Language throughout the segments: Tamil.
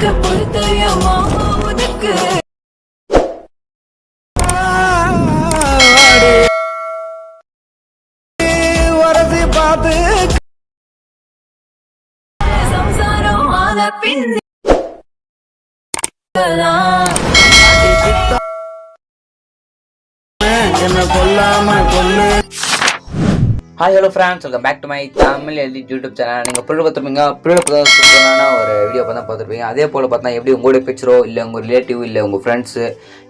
Hi hello friends, welcome back to my Tamil YouTube channel. நீங்கள் புள்ள பார்த்துருப்பீங்க, புள்ள சூப்பரான ஒரு வீடியோ பார்த்துருப்பீங்க. அதே போல் பார்த்தா எப்படி உங்களுடைய பிக்சரோ இல்லை உங்கள் ரிலேட்டிவ் இல்லை உங்கள் ஃப்ரெண்ட்ஸு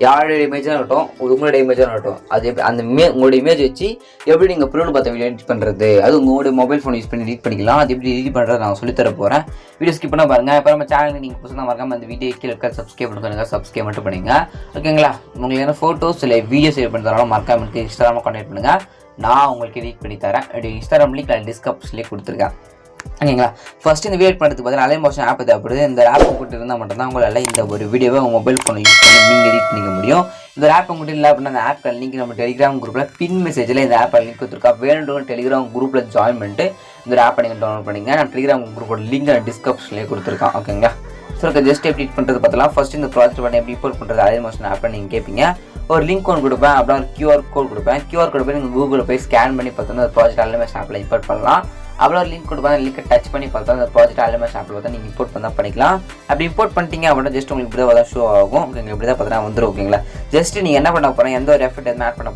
யாருடைய இமேஜாக இருக்கட்டும், உங்களுடைய இமேஜாக இருக்கட்டும், அது அந்த உங்களுடைய இமேஜ் வச்சு எப்படி நீங்கள் புள்ள பார்த்த வீடியோ எடிட் பண்ணுறது, அது உங்களுடைய மொபைல் ஃபோன் யூஸ் பண்ணி எடிட் பண்ணிக்கலாம். அது எப்படி எடிட் பண்ணுறது நான் சொல்லித்தர போகிறேன். வீடியோ ஸ்கிப் பண்ண பாருங்கள். இப்போ நம்ம சேனலுக்கு நீங்கள் புதுசாக மறக்காமல் அந்த வீடியோ கீழே இருக்க சப்ஸ்கிரைப் பண்ணுங்க, சப்ஸ்கிரைப் மட்டும் பண்ணுங்க. ஓகேங்களா? உங்களுக்கு என்ன ஃபோட்டோஸ் இல்லை வீடியோஸ் எடிட் பண்ணுறதாலும் மறக்காம எனக்கு இன்ஸ்டாகிராமில் கான்டாக்ட் பண்ணுங்கள். நான் உங்களுக்கு எடிட் பண்ணி தரேன். இன்ஸ்டாகிராம் லிங்க் நான் டிஸ்கிரிப்ஷன்லேயே கொடுத்துருக்கேன். ஓகேங்களா? ஃபஸ்ட்டு இந்த வீடியோ பண்ணுறதுக்கு பார்த்தீங்கன்னா அலைட் மோஷன் ஆப் தேவைப்படுது. இந்த ஆப் உங்கள்கிட்ட இருந்தால் மட்டும்தான் உங்களால் இந்த ஒரு வீடியோவை உங்கள் மொபைல் ஃபோனை யூஸ் பண்ணி நீங்கள் எடிட் பண்ணிக்க முடியும். இந்த ஆப் உங்கள்கிட்ட இல்லை அப்படின்னா அந்த ஆப் லிங்க் நம்ம டெலிகிராம் குரூப்பில் பின் மெசேஜில் இந்த ஆப் லிங்க் கொடுத்துருக்கா. வேணும் டெலிகிராம் குரூப்பில் ஜாயின் பண்ணிட்டு இந்த ஆப்பை நீங்கள் டவுன்லோட் பண்ணிங்க. நான் டெலிகிராம் குரூப்போட லிங்க் நான் டிஸ்கிரிப்ஷன்லேயே கொடுத்துருக்கேன். ஓகேங்களா? ஸோ ஜஸ்ட் எப்படி எடிட் பண்ணுறது பார்த்தலாம். ஃபஸ்ட்டு இந்த ப்ராஜெக்ட் பண்ணி எப்படி இம்போர்ட் பண்ணுறது அலைட் மோஷன் ஆப்பை நீங்கள் கேட்பீங்க. ஒரு லிங்க் ஒன்று கொடுப்பேன், அப்புறம் ஒரு கியூஆர் கோட் கொடுப்பேன். கியூஆர் கோட் போய் நீங்கள் கூகுளில் போய் ஸ்கேன் பண்ணி பார்த்தோன்னா அந்த ப்ராஜெக்ட் அலைட் ஆப்பில் இம்போர்ட் பண்ணலாம். அவ்வளோ லிங்க் கொடுப்பேன், அந்த லிங்கை டச் பண்ணி பார்த்தா அந்த ப்ராஜெக்ட் அலைட் ஆப்பில் பார்த்தா நீங்கள் இம்போர்ட் பண்ணால் பண்ணிக்கலாம். அப்படி இம்போர்ட் பண்ணிட்டீங்க அப்படின்னா ஜஸ்ட் உங்களுக்கு இப்படி தான் ஷோ ஆகும். ஓகேங்க, இப்படி தான் பார்த்தீங்கன்னா வந்துடும். ஓகேங்களா? ஜஸ்ட் நீங்கள் என்ன பண்ண போகிறேன், எந்த ஒரு எஃபர்ட் எதுவும் ஆட் பண்ண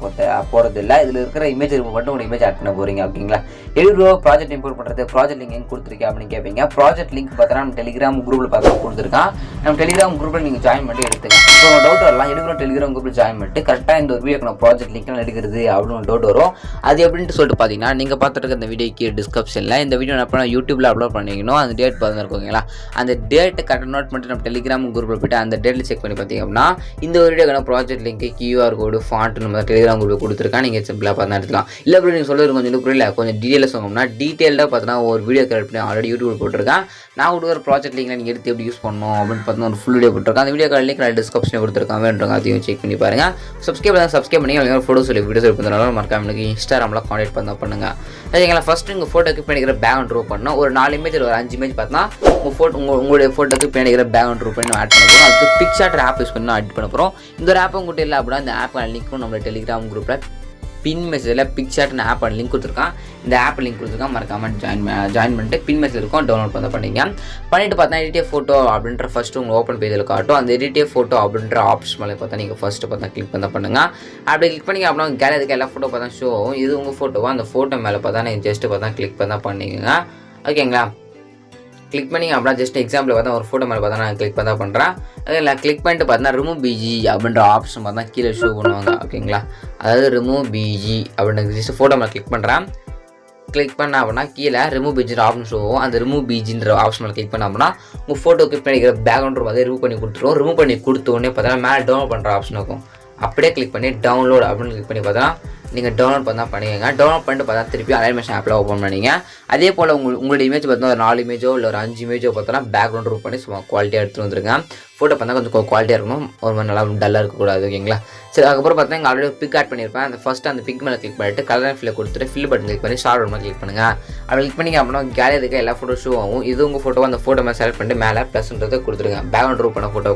போகிறது இல்லை. இதில் இருக்கிற இமேஜ் மட்டும் உங்கள் இமேஜ் ஆட் பண்ண போகிறீங்க. ஓகேங்களா? எவ்வளோ ப்ராஜெக்ட் இம்போர்ட் பண்ணுறது, ப்ராஜெக்ட் லிங்க் எங்கே கொடுத்துருக்கேன் அப்படின்னு கேட்பீங்க. ப்ராஜெக்ட் லிங்க் பார்த்தா நம்ம டெலிகிராம் குரூப்பில் பார்த்தா கொடுத்துருக்கான். நம்ம டெலிகிராம் குரூப்பில் நீங்கள் ஜாயின் பண்ணி எடுத்துக்கலாம். ஸோ டவுட் வரலாம், எடுக்கிறோம் டெலிகிராம் குரூப்பில் ஜாயின் பண்ணிட்டு கரெக்டாக இந்த ஒரு வீடியோக்கு நான் ப்ராஜெக்ட் லிங்க்லாம் எடுக்கிறது அப்படின்னு ஒரு டவுட் வரும். அது எப்படின்ட்டு சொல்லிட்டு பார்த்தீங்கன்னா நீங்கள் பார்த்துட்டு இருக்க இந்த வீடியோக்கு டிஸ்கிரிப்ஷனில் இந்த வீடியோ நான் யூடியூப்ல அப்லோட் பண்ணிக்கணும். அந்த டேட் பார்த்து இருக்கீங்களா? அந்த டேட் கரெக்டாக நோட் பண்ணிட்டு நம்ம டெலிகிராம் குரூப்பில் போய்ட்டு அந்த டேட்டில் செக் பண்ணி பார்த்தீங்க அப்படின்னா இந்த ஒரு வீடியோக்கான project link QR code font நம்ம டெலிகிராம் குரூப்பில் கொடுத்துருக்கேன். நீங்கள் சிம்பிளாக பார்த்து எடுத்துக்கலாம். இல்லை அப்படி நீங்கள் சொல்லுறது கொஞ்சம் புரியல, கொஞ்சம் டீட்டெயிலாக சொன்னோம்னா டீட்டெயிலாக பார்த்தீங்கன்னா ஒரு வீடியோ கிரியேட் பண்ணி ஆல்ரெடி யூடியூப் போட்டிருக்கேன். நான் ஒரு ப்ராஜெக்ட் லிங்க் நீங்கள் எடுத்து எப்படி யூஸ் பண்ணணும் அப்படின்னு பார்த்தீங்கன்னா ஒரு ஃபுல் வீடியோ போட்டிருக்கேன். அந்த வீடியோ லிங்க் நான் டிஸ்கிரிப்ஷனில் கொடுத்துருக்கேன். வேணுங்க அதையும் செக் பண்ணி பாருங்கள். சப்ஸ்கிரைப் பண்ணி ஃபோட்டோஸ் சொல்லி வீடியோஸ் எடுப்பதுனால மறக்காம எனக்கு இன்ஸ்டாகிராமில் கான்டாக்ட் பண்ண ஓகேங்களா? ஃபஸ்ட்டு உங்கள் ஃபோட்டோக்கு பண்ணிக்கிற பேக்ரவுண்ட் ட்ரூ பண்ணணும். ஒரு 4 இமேஜ் ஒரு 5 இமேஜ் பார்த்தா உங்களுடைய ஃபோட்டோக்கு பண்ணிக்கிற பேக்ரவுண்ட் ட்ரூ பண்ணி ஆட் பண்ண போகிறோம். அதுக்கு பிக்சார்ட் ஆப் யூஸ் பண்ணி ஆட் பண்ண போகிறோம். இந்த ஒரு ஆப் உங்கள்கிட்ட இல்லை அப்படின்னா இந்த ஆப் லிங்க்கும் நம்ம டெலிகிராம் குரூப்பில் பின் மெசேஜில் பிக்சார்ட்னு ஆப் லிங்க் கொடுத்துருக்கான். இந்த ஆப் லிங்க் கொடுத்துருக்கான். மறக்காமல் ஜாயின் பண்ணிட்டு பின் மெசேஜ் இருக்கும், டவுன்லோட் பண்ணிட்டு பார்த்தா எடிட்டிவ் ஃபோட்டோ அப்படின்ற ஃபஸ்ட்டு உங்கள் ஓப்பன் பேஜில் காட்டும். அந்த எடிட்டிவ் ஃபோட்டோ அப்படின்ற ஆப்ஷன் மேலே பார்த்தா நீங்கள் ஃபஸ்ட்டு பார்த்தா கிளிக் பண்ணுங்கள். அப்படி கிளிக் பண்ணிங்க அப்படின்னா கேலரிக்கு எல்லா ஃபோட்டோ பார்த்தா ஷோ ஆகும். இது உங்கள் ஃபோட்டோவா, அந்த ஃபோட்டோ மேலே பார்த்தா நீங்கள் ஜஸ்ட்டு பார்த்தா கிளிக் பண்ணிக்கோங்க. ஓகேங்களா? கிளிக் பண்ணி அப்படின்னா ஜஸ்ட் எக்ஸாம்பிள் பார்த்தா ஒரு ஃபோட்டோ மேலே பார்த்தா நான் கிளிக் பண்ணுறேன். அதில் கிளிக் பண்ணிட்டு பார்த்தா ரிமூவ் பிஜி அப்படின்ற ஆப்ஷன் பார்த்தா கீழே ஷோ பண்ணுவாங்க. ஓகேங்களா? அதாவது ரிமூவ் பிஜி அப்படின்ற ஜஸ்ட் ஃபோட்டோ மேலே கிளிக் பண்ணுறேன். கிளிக் பண்ண அப்படின்னா கீழே ரிமூவ் பிஜின்ற ஆப்ஷன் ஷோ ஆகும். அந்த ரிமூவ் பிஜின்ற ஆப்ஷன் மேலே கிளிக் பண்ண அப்படின்னா உங்கள் ஃபோட்டோ கிளிக் பண்ணிக்கிற பேக்ரவுண்ட் பார்த்து ரிமூவ் பண்ணி கொடுத்துருவோம். ரிமூவ் பண்ணி கொடுத்த உடனே பார்த்தா மேலே டவுன்லோட் பண்ணுற ஆப்ஷன் இருக்கும். அப்படியே கிளிக் பண்ணி டவுன்லோட் அப்படின்னு கிளிக் பண்ணி பார்த்தா நீங்கள் டவுன்லோட் பண்ணிக்கோங்க. டவுன்லோட் பண்ணிட்டு பார்த்தா திருப்பி அலைட் மோஷன் ஆப்பில் ஓப்பன் பண்ணிங்க. அதே போல் உங்களோட இமேஜ் பார்த்தா ஒரு 4 இமேஜோ இல்லை ஒரு 5 இமேஜோ பார்த்தோன்னா பேக்ரவுண்ட் ரூப் பண்ணி சும்மா குவாலிட்டியாக எடுத்துகிட்டு வந்துருங்க. ஃபோட்டோ பார்த்தா கொஞ்சம் குவாலிட்டியாக இருக்கணும், ஒரு மாதிரி நல்லா டல்லாக இருக்கக்கூடாது. ஓகேங்களா? சரி, அதுக்கப்புறம் பார்த்தா இங்கே ஆல்ரெடி பிக் ஆட் பண்ணியிருப்பேன். அந்த ஃபஸ்ட்டு அந்த பிக் மேலே கிளிக் பண்ணிட்டு கலர் ஃபில்லை கொடுத்துட்டு ஃபில் பட்டன் கிளிக் பண்ணி ஷார்ட் மேலே கிளிக் பண்ணுங்கள். அப்படி கிளிக் பண்ணிங்க அப்படின்னா கேலரிக்கு எல்லா ஃபோட்டோ ஷோ ஆகும். இது உங்கள் ஃபோட்டோ அந்த ஃபோட்டோ மேலே செலக்ட் பண்ணிட்டு மேலே ப்ளஸ்ன்றதை கொடுத்துருங்க. பேக்ரவுண்ட் ரூப் பண்ண ஃபோட்டோ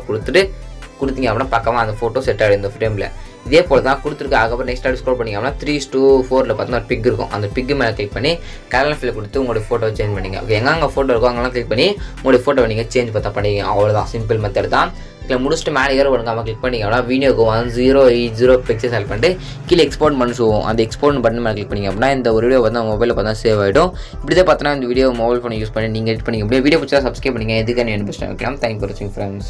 கொடுத்தீங்க அப்படின்னா பக்கமாக அந்த ஃபோட்டோ செட் ஆகிடும் இந்த ஃப்ரேமில். இதே போல் தான் கொடுத்துருக்கு. அதுக்கப்புறம் நெக்ஸ்ட் ஸ்க்ரோல் பண்ணிங்க அப்படின்னா 3:4 பார்த்தா ஒரு பிக் இருக்கும். அந்த பிக் மேலே கிளிக் பண்ணி கலர் ஃபில் கொடுத்து உங்களுடைய ஃபோட்டோ சேஞ்ச் பண்ணிங்க. ஓகே, எங்கே ஃபோட்டோ இருக்கோ அங்கெல்லாம் கிளிக் பண்ணி உங்களுடைய ஃபோட்டோ நீங்கள் சேஞ்ச் பார்த்தா பண்ணிங்க. அவ்வளோதான், சிம்பிள் மெத்தட் தான். இதில் முடிச்சுட்டு மேலே ஏற ஒழுங்காமல் கிளிக் பண்ணிங்க அப்படின்னா வீடியோக்கு 1080 பிக்சர் செலக்ட் பண்ணிட்டு கீழே எக்ஸ்போர்ட் பண்ணி சொல்லுவோம். அந்த எக்ஸ்போர்ட் பட்டன் மேலே கிளிக் பண்ணிங்க அப்படின்னா இந்த ஒரு வீடியோ பார்த்தா மொபைலில் பார்த்தா சேவ் ஆகிடும். இப்படி தான் பார்த்தா இந்த வீடியோ மொபைல் ஃபோனை யூஸ் பண்ணி நீங்கள் எடிட் பண்ணிங்க. அப்படியே வீடியோ பிடிச்சா சப்ஸ்கிரைப் பண்ணிங்க. எதுக்காக இன்வெஸ்ட் வைக்கலாம். தேங்க் ஃபார் வாட்சிங் ஃப்ரெண்ட்ஸ்.